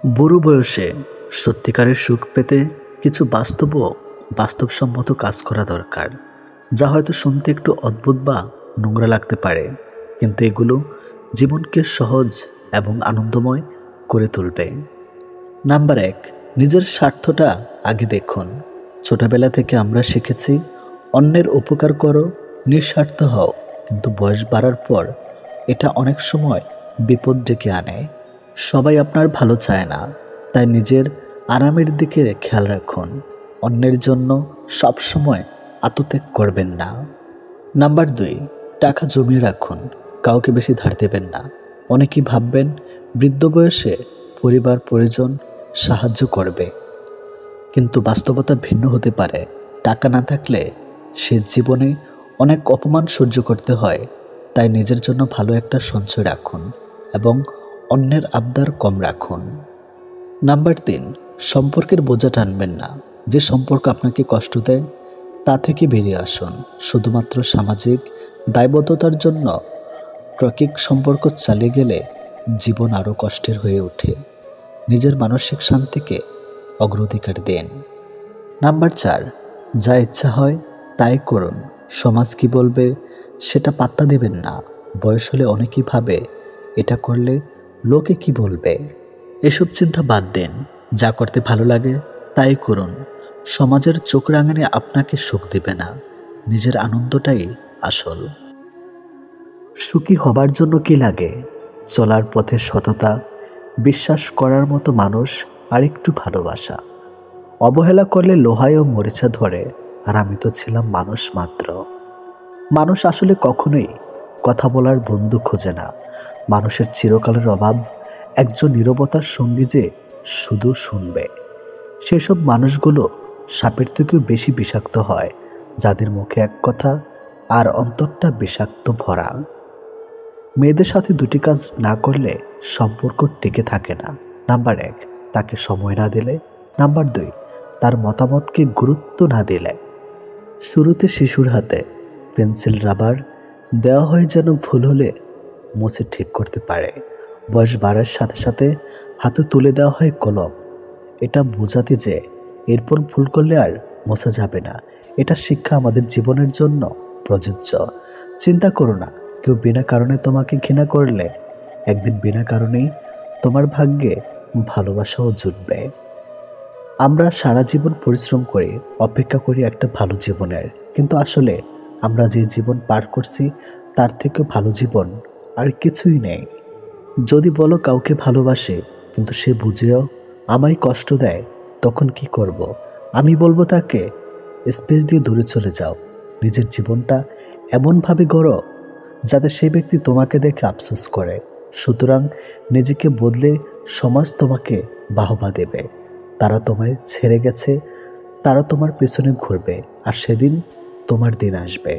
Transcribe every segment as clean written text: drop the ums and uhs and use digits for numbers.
বুড়ো বয়সে সত্যিকারের সুখ পেতে কিছু বাস্তবসম্মত কাজ করা দরকার, যা হয়তো শুনতে একটু অদ্ভুত বা নোংরা লাগতে পারে, কিন্তু এগুলো জীবনকে সহজ এবং আনন্দময় করে তুলবে। নাম্বার 1, নিজের স্বার্থটা আগে দেখুন। ছোটবেলা থেকে আমরা শিখেছি অন্যের উপকার করো, নিঃস্বার্থ হও, কিন্তু বয়স বাড়ার পর এটা অনেক সময় বিপদ ডেকে আনে। সবাই আপনার ভালো চায় না, তাই নিজের আরামের দিকে খেয়াল রাখুন। অন্যের জন্য সবসময় আত্মত্যাগ করবেন না। নাম্বার 2, টাকা জমিয়ে রাখুন, কাউকে বেশি ধার দেবেন না। অনেকেই ভাববেন বৃদ্ধ বয়সে পরিবার পরিজন সাহায্য করবে, কিন্তু বাস্তবতা ভিন্ন হতে পারে। টাকা না থাকলে সে জীবনে অনেক অপমান সহ্য করতে হয়। তাই নিজের জন্য ভালো একটা সঞ্চয় রাখুন এবং অন্যের আবদার কম রাখুন। নাম্বার 3, সম্পর্কের বোঝা টানবেন না। যে সম্পর্ক আপনাকে কষ্ট দেয় তা থেকে বেরিয়ে আসুন। শুধুমাত্র সামাজিক দায়বদ্ধতার জন্য প্রাকৃতিক সম্পর্ক চালিয়ে গেলে জীবন আরও কষ্টের হয়ে ওঠে। নিজের মানসিক শান্তিকে অগ্রাধিকার দেন। নাম্বার 4, যা ইচ্ছা হয় তাই করুন। সমাজ কি বলবে সেটা পাত্তা দেবেন না। বয়স হলে অনেকেই ভাবে এটা করলে লোকে কি বলবে। এসব চিন্তা বাদ দেন। যা করতে ভালো লাগে তাই করুন। সমাজের চোখ রাঙানি আপনাকে সুখ দেবে না, নিজের আনন্দটাই আসল। সুখী হবার জন্য কি লাগে? চলার পথে সততা, বিশ্বাস করার মতো মানুষ, আর একটু ভালোবাসা। অবহেলা করলে লোহায় ও মরিচা ধরে, আর আমি তো ছিলাম মানুষ মাত্র। মানুষ আসলে কখনোই কথা বলার বন্ধু খোঁজে না। মানুষের চিরকালের অভাব একজন নীরবতার সঙ্গী যে শুধু শুনবে। সেসব মানুষগুলো সাপের থেকেও বেশি বিষাক্ত হয়, যাদের মুখে এক কথা আর অন্তরটা বিষাক্ত ভরা। মেয়েদের সাথে দুটি কাজ না করলে সম্পর্ক টিকে থাকে না। নাম্বার 1, তাকে সময় না দিলে। নাম্বার 2, তার মতামতকে গুরুত্ব না দিলে। শুরুতে শিশুর হাতে পেন্সিল রাবার দেওয়া হয় যেন ভুল হলে মুছে ঠিক করতে পারে। বয়স বাড়ার সাথে সাথে হাতে তুলে দেওয়া হয় কলম, এটা বোঝাতে যে এরপর ভুল করলে আর মোছা যাবে না। এটা শিক্ষা আমাদের জীবনের জন্য প্রযোজ্য। চিন্তা করো না, কেউ বিনা কারণে তোমাকে ঘৃণা করলে একদিন বিনা কারণেই তোমার ভাগ্যে ভালোবাসাও জুটবে। আমরা সারা জীবন পরিশ্রম করি, অপেক্ষা করি একটা ভালো জীবনের, কিন্তু আসলে আমরা যে জীবন পার করছি তার থেকে ভালো জীবন আর কিছুই নেই। যদি বলো কাউকে ভালোবাসে কিন্তু সে বুঝেও আমায় কষ্ট দেয়, তখন কি করব? আমি বলবো তাকে স্পেস দিয়ে দূরে চলে যাও। নিজের জীবনটা এমনভাবে গড়ো যাতে সেই ব্যক্তি তোমাকে দেখে আফসোস করে। সুতরাং নিজেকে বদলে সমাজ তোমাকে বাহবা দেবে। তারা তোমায় ছেড়ে গেছে, তারা তোমার পেছনে ঘুরবে, আর সেদিন তোমার দিন আসবে।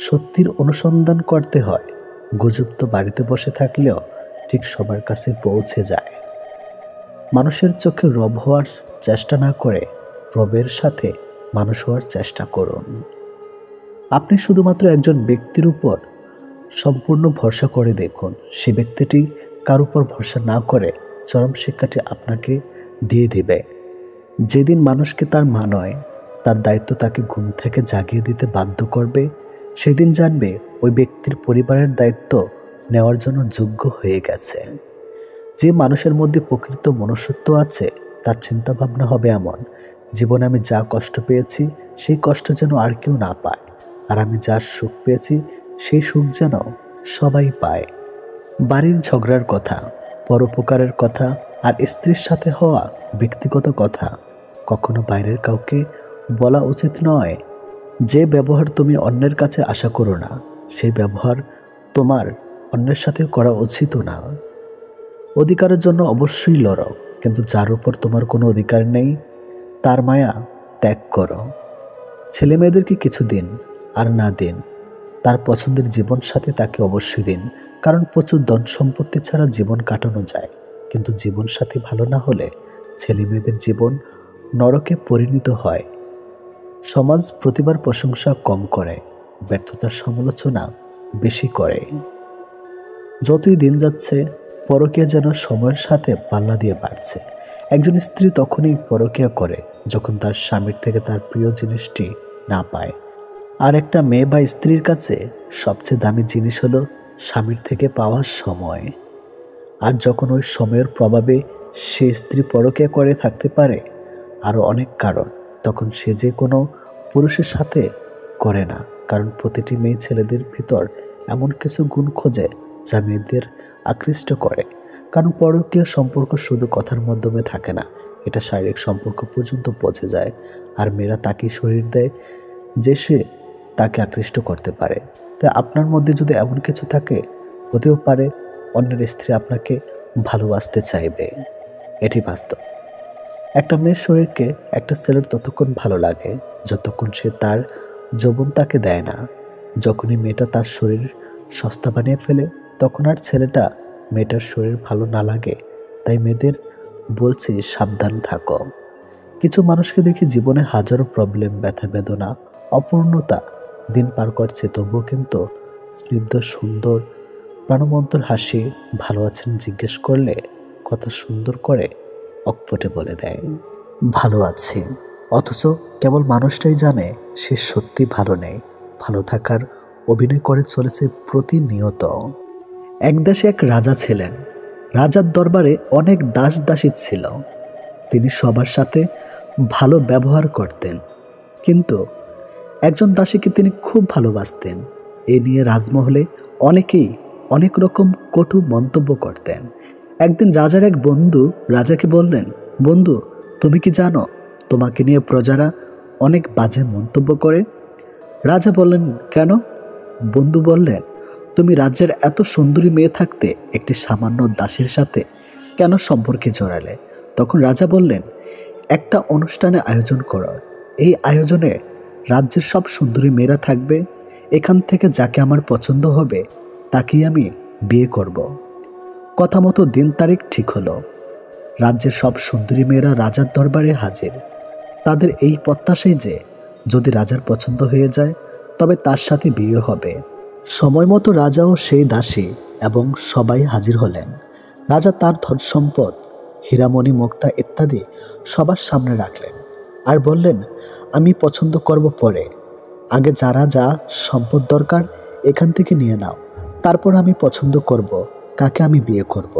সত্যির অনুসন্ধান করতে হয়। গুজব তো বাড়িতে বসে থাকলেও ঠিক সবার কাছে পৌঁছে যায়। মানুষের চোখে রব হওয়ার চেষ্টা না করে রবের সাথে মানুষ হওয়ার চেষ্টা করুন। আপনি শুধুমাত্র একজন ব্যক্তির উপর সম্পূর্ণ ভরসা করে দেখুন। সে ব্যক্তিটি কার উপর ভরসা না করে চরম শিক্ষাটি আপনাকে দিয়ে দেবে। যেদিন মানুষকে তার মা নয়, তার দায়িত্ব তাকে ঘুম থেকে জাগিয়ে দিতে বাধ্য করবে, সেদিন জানবে ওই ব্যক্তির পরিবারের দায়িত্ব নেওয়ার জন্য যোগ্য হয়ে গেছে। যে মানুষের মধ্যে প্রকৃত মনুষ্যত্ব আছে তার চিন্তাভাবনা হবে এমন, জীবনে আমি যা কষ্ট পেয়েছি সেই কষ্ট যেন আর কেউ না পায়, আর আমি যা সুখ পেয়েছি সেই সুখ যেন সবাই পায়। বাড়ির ঝগড়ার কথা, পরোপকারের কথা আর স্ত্রীর সাথে হওয়া ব্যক্তিগত কথা কখনো বাইরের কাউকে বলা উচিত নয়। যে ব্যবহার তুমি অন্যের কাছে আশা করো না, সেই ব্যবহার তোমার অন্যের সাথে করা উচিত না। অধিকারের জন্য অবশ্যই লড়ো, কিন্তু যার উপর তোমার কোনো অধিকার নেই তার মায়া ত্যাগ করো। ছেলে মেয়েদেরকে কিছু দিন, আর না দিন তার পছন্দের জীবন সাথী তাকে অবশ্যই দিন, কারণ প্রচুর ধন সম্পত্তি ছাড়া জীবন কাটানো যায়, কিন্তু জীবন সাথী ভালো না হলে ছেলে মেয়েদের জীবন নরকে পরিণত হয়। সমাজ প্রতিবার প্রশংসা কম করে, ব্যর্থতার সমালোচনা বেশি করে। যতই দিন যাচ্ছে পরকীয়া যেন সময়ের সাথে পাল্লা দিয়ে বাড়ছে। একজন স্ত্রী তখনই পরকীয়া করে যখন তার স্বামীর থেকে তার প্রিয় জিনিসটি না পায়। আর একটা মেয়ে বা স্ত্রীর কাছে সবচেয়ে দামি জিনিস হলো স্বামীর থেকে পাওয়ার সময়। আর যখন ওই সময়ের প্রভাবে সে স্ত্রী পরকীয়া করে থাকতে পারে আরও অনেক কারণ, তখন সে যে কোনো পুরুষের সাথে করে না। কারণ প্রতিটি মেয়ে ছেলেদের ভিতর এমন কিছু গুণ খোঁজে যা মেয়েদের আকৃষ্ট করে। কারণ পরকীয় সম্পর্ক শুধু কথার মাধ্যমে থাকে না, এটা শারীরিক সম্পর্ক পর্যন্ত পৌঁছে যায়। আর মেয়েরা তাকেই শরীর দেয় যে সে তাকে আকৃষ্ট করতে পারে। তাই আপনার মধ্যে যদি এমন কিছু থাকে, হতেও পারে অন্যের স্ত্রী আপনাকে ভালোবাসতে চাইবে। এটি বাস্তব। একটা মেয়ের শরীরকে একটা ছেলের ততক্ষণ ভালো লাগে যতক্ষণ সে তার যৌবন তাকে দেয় না। যখনই মেয়েটা তার শরীর সস্তা বানিয়ে ফেলে, তখন আর ছেলেটা মেয়েটার শরীর ভালো না লাগে। তাই মেয়েদের বলছি, সাবধান থাকো। কিছু মানুষকে দেখি জীবনে হাজারো প্রবলেম, ব্যথা বেদনা, অপূর্ণতা দিন পার করছে, তবুও কিন্তু স্নিগ্ধ সুন্দর প্রাণবন্তর হাসি, ভালো আছেন জিজ্ঞেস করলে কত সুন্দর করে অকপটে বলে দেয় ভালো আছি। অথচ কেবল মানুষটাই জানে সে সত্যি ভালো নেই। ভালো থাকার অভিনয় করে চলেছে প্রতিনিয়ত। এক দেশে এক রাজা ছিলেন। রাজার দরবারে অনেক দাস দাসী ছিল। তিনি সবার সাথে ভালো ব্যবহার করতেন, কিন্তু একজন দাসীকে তিনি খুব ভালোবাসতেন। এ নিয়ে রাজমহলে অনেকেই অনেক রকম কটু মন্তব্য করতেন। একদিন রাজার এক বন্ধু রাজাকে বললেন, বন্ধু, তুমি কি জানো তোমাকে নিয়ে প্রজারা অনেক বাজে মন্তব্য করে? রাজা বললেন, কেন? বন্ধু বললেন, তুমি রাজ্যের এত সুন্দরী মেয়ে থাকতে একটি সামান্য দাসীর সাথে কেন সম্পর্কে জড়ালে? তখন রাজা বললেন, একটা অনুষ্ঠানে আয়োজন করো। এই আয়োজনে রাজ্যের সব সুন্দরী মেয়েরা থাকবে। এখান থেকে যাকে আমার পছন্দ হবে তাকেই আমি বিয়ে করব। কথা মতো দিন তারিখ ঠিক হলো। রাজ্যের সব সুন্দরী মেয়েরা রাজার দরবারে হাজির। তাদের এই প্রত্যাশাই যে যদি রাজার পছন্দ হয়ে যায় তবে তার সাথে বিয়ে হবে। সময় মতো রাজা ও সেই দাসী এবং সবাই হাজির হলেন। রাজা তার ধন সম্পদ, হীরামণি, মুক্তা ইত্যাদি সবার সামনে রাখলেন আর বললেন, আমি পছন্দ করব পরে। আগে যারা যা সম্পদ দরকার এখান থেকে নিয়ে নাও, তারপর আমি পছন্দ করব কাকে আমি বিয়ে করব।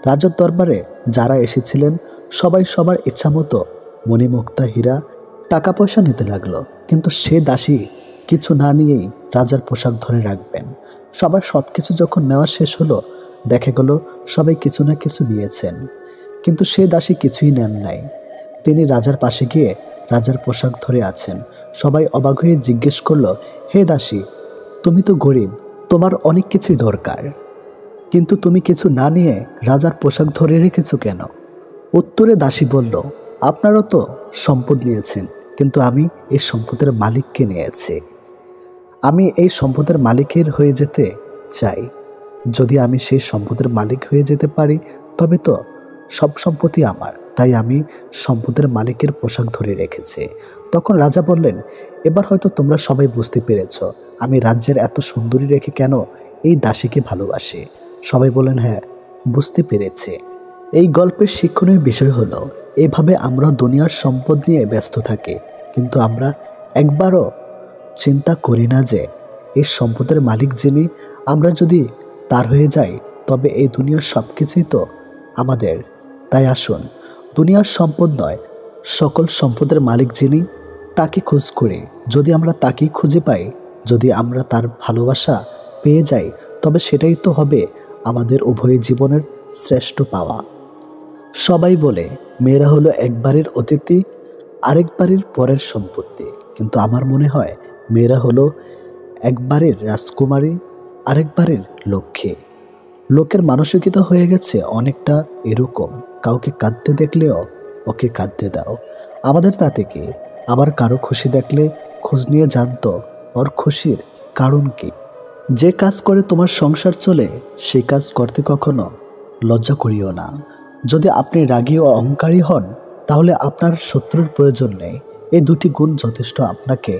রাজার দরবারে যারা এসেছিলেন সবাই সবার ইচ্ছা মতো মণিমুক্তা, হীরা, টাকা পয়সা নিতে লাগলো। কিন্তু সে দাসী কিছু না নিয়েই রাজার পোশাক ধরে রাখবেন। সবার সব কিছু যখন নেওয়া শেষ হলো, দেখা গেল সবাই কিছু না কিছু নিয়েছেন, কিন্তু সে দাসী কিছুই নেন নাই। তিনি রাজার পাশে গিয়ে রাজার পোশাক ধরে আছেন। সবাই অবাক হয়ে জিজ্ঞেস করলো, হে দাসী, তুমি তো গরিব, তোমার অনেক কিছুই দরকার, কিন্তু তুমি কিছু না নিয়ে রাজার পোশাক ধরে রেখেছো কেন? উত্তরে দাসী বলল, আপনারা তো সম্পদ নিয়েছেন, কিন্তু আমি এই সম্পদের মালিককে নিয়েছি। আমি এই সম্পদের মালিকের হয়ে যেতে চাই। যদি আমি সেই সম্পদের মালিক হয়ে যেতে পারি তবে তো সব সম্পত্তি আমার। তাই আমি সম্পদের মালিকের পোশাক ধরে রেখেছি। তখন রাজা বললেন, এবার হয়তো তোমরা সবাই বুঝতে পেরেছ আমি রাজ্যের এত সুন্দরী রেখে কেন এই দাসীকে ভালোবাসি। সবাই বললেন, হ্যাঁ, বুঝতে পেরেছে। এই গল্পের শিক্ষণীয় বিষয় হলো, এভাবে আমরা দুনিয়ার সম্পদ নিয়ে ব্যস্ত থাকি, কিন্তু আমরা একবারও চিন্তা করি না যে এই সম্পদের মালিক যিনি, আমরা যদি তার হয়ে যাই তবে এই দুনিয়ার সব কিছুই তো আমাদের। তাই আসুন, দুনিয়ার সম্পদ নয়, সকল সম্পদের মালিক যিনি তাকে খোঁজ করি। যদি আমরা তাকেই খুঁজে পাই, যদি আমরা তার ভালোবাসা পেয়ে যাই, তবে সেটাই তো হবে আমাদের উভয় জীবনের শ্রেষ্ঠ পাওয়া। সবাই বলে মেয়েরা হলো একবারের অতিথি, আরেকবারের পরের সম্পত্তি, কিন্তু আমার মনে হয় মেয়েরা হলো একবারের রাজকুমারী, আরেকবারের লক্ষ্মী। লোকের মানসিকতা হয়ে গেছে অনেকটা এরকম, কাউকে কাঁদতে দেখলেও ওকে কাঁদতে দাও, আমাদের তাতে কি। আবার কারো খুশি দেখলে খোঁজ নিয়ে জানতো ওর খুশির কারণ কি। যে কাজ করে তোমার সংসার চলে সেই কাজ করতে কখনো লজ্জা করিও না। যদি আপনি রাগী ও অহংকারী হন তাহলে আপনার শত্রুর প্রয়োজন নেই। এই দুটি গুণ যথেষ্ট আপনাকে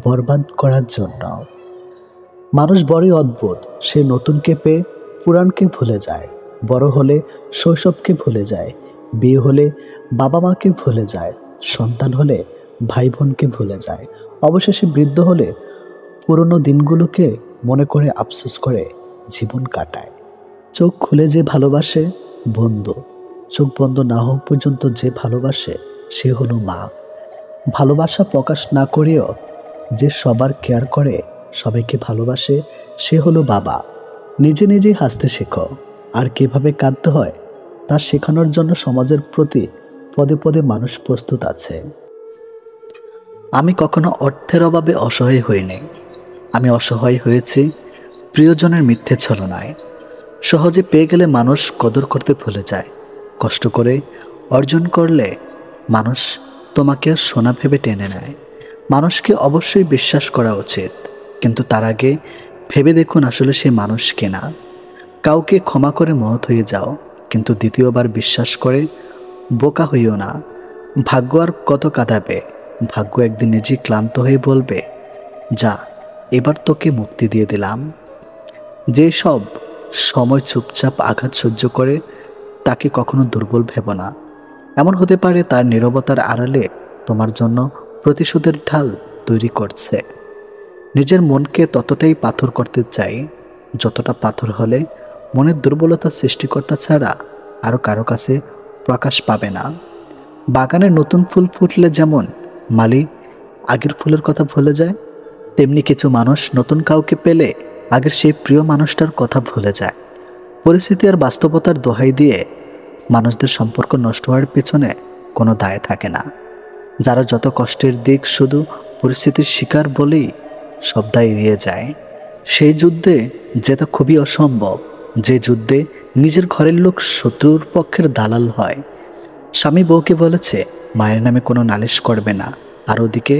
বরবাদ করার জন্য। মানুষ বড়ই অদ্ভুত, সে নতুনকে পেয়ে পুরাণকে ভুলে যায়, বড় হলে শৈশবকে ভুলে যায়, বিয়ে হলে বাবা মাকে ভুলে যায়, সন্তান হলে ভাই বোনকে ভুলে যায়, অবশেষে বৃদ্ধ হলে পুরনো দিনগুলোকে মনে করে আফসোস করে জীবন কাটায়। চোখ খুলে যে ভালোবাসে বন্ধু, চোখ বন্ধ না হওয়া পর্যন্ত যে ভালোবাসে সে হলো মা। ভালোবাসা প্রকাশ না করেও যে সবার কেয়ার করে, সবাইকে ভালোবাসে সে হলো বাবা। নিজে নিজেই হাসতে শেখো, আর কিভাবে কাঁদতে হয় তা শেখানোর জন্য সমাজের প্রতি পদে পদে মানুষ প্রস্তুত আছে। আমি কখনো অর্থের অভাবে অসহায় হইনি। আমি অসহায় হয়েছি প্রিয়জনের মিথ্যে ছলনায়। সহজে পেয়ে গেলে মানুষ কদর করতে ভুলে যায়। কষ্ট করে অর্জন করলে মানুষ তোমাকে সোনা ভেবে টেনে নেয়। মানুষকে অবশ্যই বিশ্বাস করা উচিত, কিন্তু তার আগে ভেবে দেখুন আসলে সে মানুষ কিনা। কাউকে ক্ষমা করে মহৎ হয়ে যাও, কিন্তু দ্বিতীয়বার বিশ্বাস করে বোকা হইও না। ভাগ্য আর কত কাঁদাবে? ভাগ্য একদিন নিজেই ক্লান্ত হয়ে বলবে, যা, এবার তোকে মুক্তি দিয়ে দিলাম। যে সব সময় চুপচাপ আঘাত সহ্য করে তাকে কখনো দুর্বল ভেবো না। এমন হতে পারে তার নীরবতার আড়ালে তোমার জন্য প্রতিশোধের ঢাল তৈরি করছে। নিজের মনকে ততটাই পাথর করতে চাই যতটা পাথর হলে মনের দুর্বলতা সৃষ্টিকর্তা ছাড়া আরও কারো কাছে প্রকাশ পাবে না। বাগানে নতুন ফুল ফুটলে যেমন মালি আগের ফুলের কথা ভুলে যায়, তেমনি কিছু মানুষ নতুন কাউকে পেলে আগের সেই প্রিয় মানুষটার কথা ভুলে যায়। পরিস্থিতি আর বাস্তবতার দোহাই দিয়ে মানুষদের সম্পর্ক নষ্ট হওয়ার পেছনে কোনো দায় থাকে না। যারা যত কষ্টের দিক শুধু পরিস্থিতির শিকার বলেই সব দায় এড়িয়ে যায়। সেই যুদ্ধে যেটা খুবই অসম্ভব, যে যুদ্ধে নিজের ঘরের লোক শত্রুর পক্ষের দালাল হয়। স্বামী বউকে বলেছে মায়ের নামে কোনো নালিশ করবে না, আর ওদিকে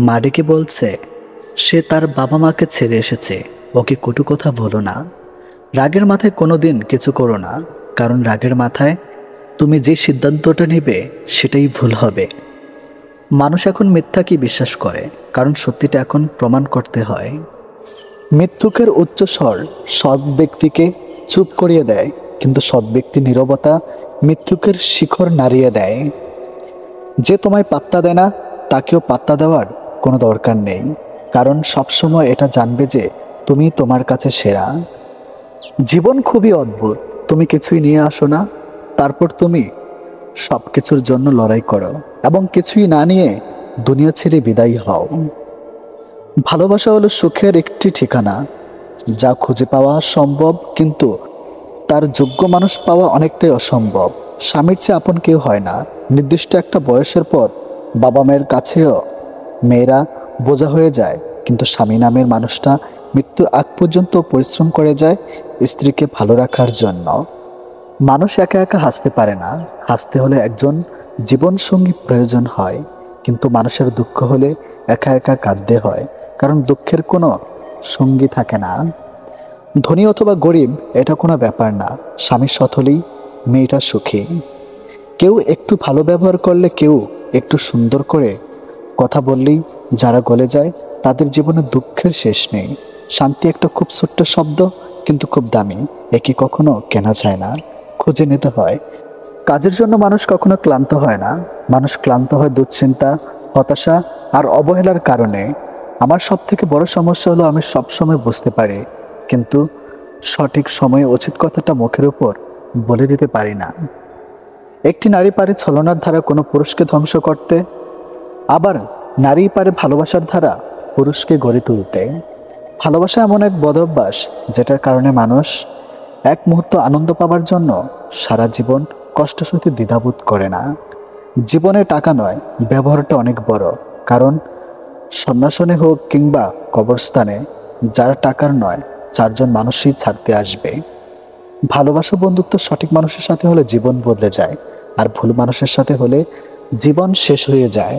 মা ডেকে বলছে সে তার বাবা মাকে ছেড়ে এসেছে, ওকে কটু কথা বলো না। রাগের মাথায় কোনো দিন কিছু করো না, কারণ রাগের মাথায় তুমি যে সিদ্ধান্তটা নেবে সেটাই ভুল হবে। মানুষ এখন মিথ্যাকে বিশ্বাস করে, কারণ সত্যিটা এখন প্রমাণ করতে হয়। মৃত্যুকের উচ্চস্বর সৎ ব্যক্তিকে চুপ করিয়ে দেয়, কিন্তু সৎ ব্যক্তি নীরবতা মৃত্যুকের শিখর নাড়িয়ে দেয়। যে তোমায় পাত্তা দেয় না তাকেও পাত্তা দেওয়ার কোনো দরকার নেই, কারণ সবসময় এটা জানবে যে তুমি তোমার কাছে সেরা। জীবন খুবই অদ্ভুত। তুমি কিছুই নিয়ে আসো না, তারপর তুমি সব কিছুর জন্য লড়াই করো এবং কিছুই না নিয়ে দুনিয়া ছেড়ে বিদায় হও। ভালোবাসা হলো সুখের একটি ঠিকানা, যা খুঁজে পাওয়া সম্ভব, কিন্তু তার যোগ্য মানুষ পাওয়া অনেকটাই অসম্ভব। স্বামীর চেয়ে আপন কেউ হয় না। নির্দিষ্ট একটা বয়সের পর বাবা মায়ের কাছেও মেয়েরা বোঝা হয়ে যায়, কিন্তু স্বামী নামের মানুষটা মৃত্যুর আগ পর্যন্ত পরিশ্রম করে যায় স্ত্রীকে ভালো রাখার জন্য। মানুষ একা একা হাসতে পারে না। হাসতে হলে একজন জীবনসঙ্গী প্রয়োজন হয়, কিন্তু মানুষের দুঃখ হলে একা একা কাঁদতে হয়, কারণ দুঃখের কোনো সঙ্গী থাকে না। ধনী অথবা গরিব এটা কোনো ব্যাপার না, স্বামী সৎ হলেই মেয়েটা সুখী। কেউ একটু ভালো ব্যবহার করলে, কেউ একটু সুন্দর করে কথা বললেই যারা গলে যায় তাদের জীবনে দুঃখের শেষ নেই। শান্তি একটা খুব ছোট্ট শব্দ, কিন্তু খুব দামি। একে কখনো কেনা যায় না, খুঁজে নিতে হয়। কাজের জন্য মানুষ কখনো ক্লান্ত হয় না। মানুষ ক্লান্ত হয় দুশ্চিন্তা, হতাশা আর অবহেলার কারণে। আমার সব থেকে বড় সমস্যা হলো আমি সবসময় বুঝতে পারি, কিন্তু সঠিক সময়ে উচিত কথাটা মুখের উপর বলে দিতে পারি না। একটি নারী পারে ছলনার ধারা কোনো পুরুষকে ধ্বংস করতে, আবার নারী পারে ভালোবাসার ধারা পুরুষকে গড়ে তুলতে। ভালোবাসা এমন এক বদ অভ্যাস যেটার কারণে মানুষ এক মুহূর্ত আনন্দ পাওয়ার জন্য সারা জীবন কষ্ট সইতে দ্বিধাবোধ করে না। জীবনে টাকা নয়, ব্যবহারটা অনেক বড়, কারণ সন্ন্যাসনে হোক কিংবা কবরস্থানে যারা টাকার নয়, চারজন মানুষই ছাড়তে আসবে। ভালোবাসা বন্ধুত্ব সঠিক মানুষের সাথে হলে জীবন বদলে যায়, আর ভুল মানুষের সাথে হলে জীবন শেষ হয়ে যায়।